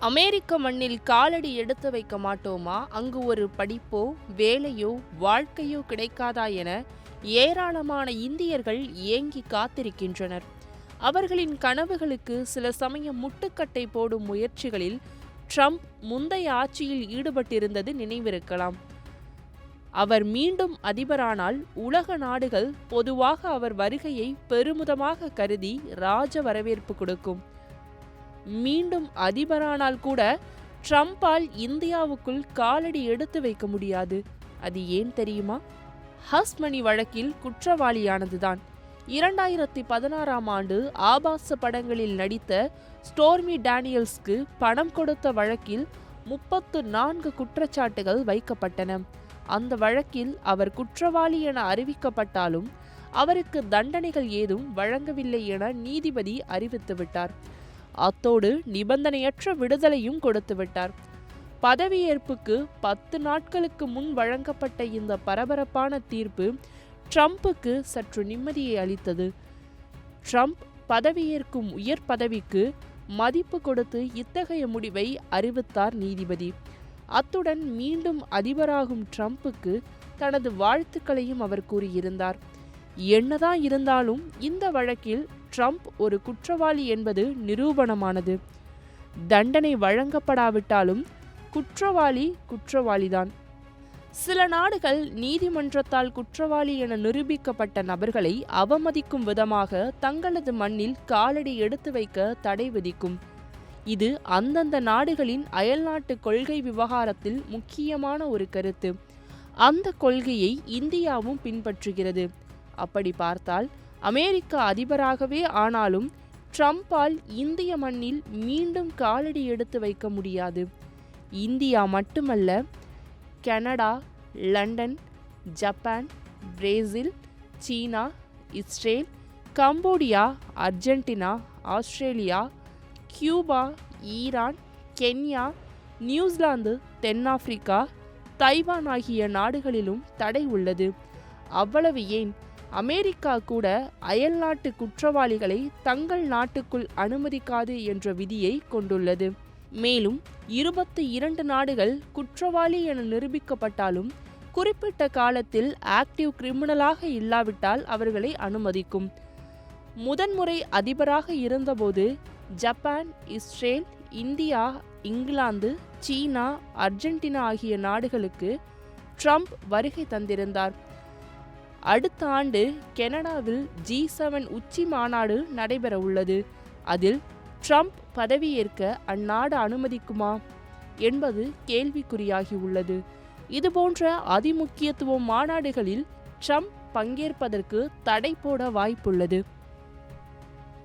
அமெரிக்க மண்ணில் காலடி எடுத்து வைக்க மாட்டோமா, அங்கு ஒரு படிப்போ வேலையோ வாழ்க்கையோ கிடைக்காதா என ஏராளமான இந்தியர்கள் ஏங்கி காத்திருக்கின்றனர். அவர்களின் கனவுகளுக்கு சில சமயம் முட்டுக்கட்டை போடும் முயற்சிகளில் ட்ரம்ப் முந்தைய ஆட்சியில் ஈடுபட்டிருந்தது நினைவிருக்கலாம். அவர் மீண்டும் அதிபரானால் உலக நாடுகள் பொதுவாக அவர் வருகையை பெருமிதமாக கருதி ராஜ வரவேற்பு கொடுக்கும். மீண்டும் அதிபரானால் கூட ட்ரம்பால் இந்தியாவுக்குள் காலடி எடுத்து வைக்க முடியாது. அது ஏன் தெரியுமா? ஹஸ் மணி வழக்கில் குற்றவாளியானதுதான். 2016ஆம் ஆண்டு ஆபாச படங்களில் நடித்த ஸ்டோர்மி டேனியல்ஸ்க்கு பணம் கொடுத்த வழக்கில் 34 குற்றச்சாட்டுகள் வைக்கப்பட்டன. அந்த வழக்கில் அவர் குற்றவாளி என அறிவிக்கப்பட்டாலும் அவருக்கு தண்டனைகள் ஏதும் வழங்கவில்லை என நீதிபதி அறிவித்துவிட்டார். அத்தோடு நிபந்தனையற்ற விடுதலையும் கொடுத்துவிட்டார். பதவியேற்புக்கு 10 நாட்களுக்கு முன் வழங்கப்பட்ட இந்த பரபரப்பான தீர்ப்பு ட்ரம்புக்கு சற்று நிம்மதியை அளித்தது. ட்ரம்ப் பதவியேற்கும் உயர் பதவிக்கு மதிப்பு கொடுத்து இத்தகைய முடிவை அறிவித்தார் நீதிபதி. அத்துடன் மீண்டும் அதிபராகும் ட்ரம்புக்கு தனது வாழ்த்துக்களையும் அவர் கூறியிருந்தார். என்னதான் இருந்தாலும் இந்த வழக்கில் ட்ரம்ப் ஒரு குற்றவாளி என்பது நிரூபணமானது. தண்டனை வழங்கப்படாவிட்டாலும் குற்றவாளிதான். சில நாடுகள் நீதிமன்றத்தால் குற்றவாளி என நிரூபிக்கப்பட்ட நபர்களை அவமதிக்கும் விதமாக தங்களது மண்ணில் காலடி எடுத்து வைக்க தடை விதிக்கும். இது அந்தந்த நாடுகளின் அயல்நாட்டு கொள்கை விவகாரத்தில் முக்கியமான ஒரு கருத்து. அந்த கொள்கையை இந்தியாவும் பின்பற்றுகிறது. அப்படி பார்த்தால் அமெரிக்க அதிபராகவே ஆனாலும் ட்ரம்பால் இந்திய மண்ணில் மீண்டும் காலடி எடுத்து வைக்க முடியாது. இந்தியா மட்டுமல்ல, Canada, London, Japan, Brazil, China, Israel, Cambodia, Argentina, Australia, Cuba, Iran, Kenya, New Zealand, தென்னாப்பிரிக்கா, தைவான் ஆகிய நாடுகளிலும் தடை உள்ளது. அவ்வளவு ஏன், அமெரிக்கா கூட அயல்நாட்டு குற்றவாளிகளை தங்கள் நாட்டுக்குள் அனுமதிக்காது என்ற விதியை கொண்டுள்ளது. மேலும் 22 நாடுகள் குற்றவாளி என நிரூபிக்கப்பட்டாலும் குறிப்பிட்ட காலத்தில் ஆக்டிவ் கிரிமினலாக இல்லாவிட்டால் அவர்களை அனுமதிக்கும். முதன்முறை அதிபராக இருந்தபோது ஜப்பான், இஸ்ரேல், இந்தியா, இங்கிலாந்து, சீனா, அர்ஜென்டினா ஆகிய நாடுகளுக்கு ட்ரம்ப் வருகை தந்திருந்தார். அடுத்த ஆண்டு கனடாவில் G7 உச்சி மாநாடு நடைபெற உள்ளது. அதில் ட்ரம்ப் பதவியேற்க அந்நாடு அனுமதிக்குமா என்பது கேள்விக்குறியாகி உள்ளது. இதுபோன்ற அதிமுக்கியத்துவ மாநாடுகளில் ட்ரம்ப் பங்கேற்பதற்கு தடை போட வாய்ப்புள்ளது.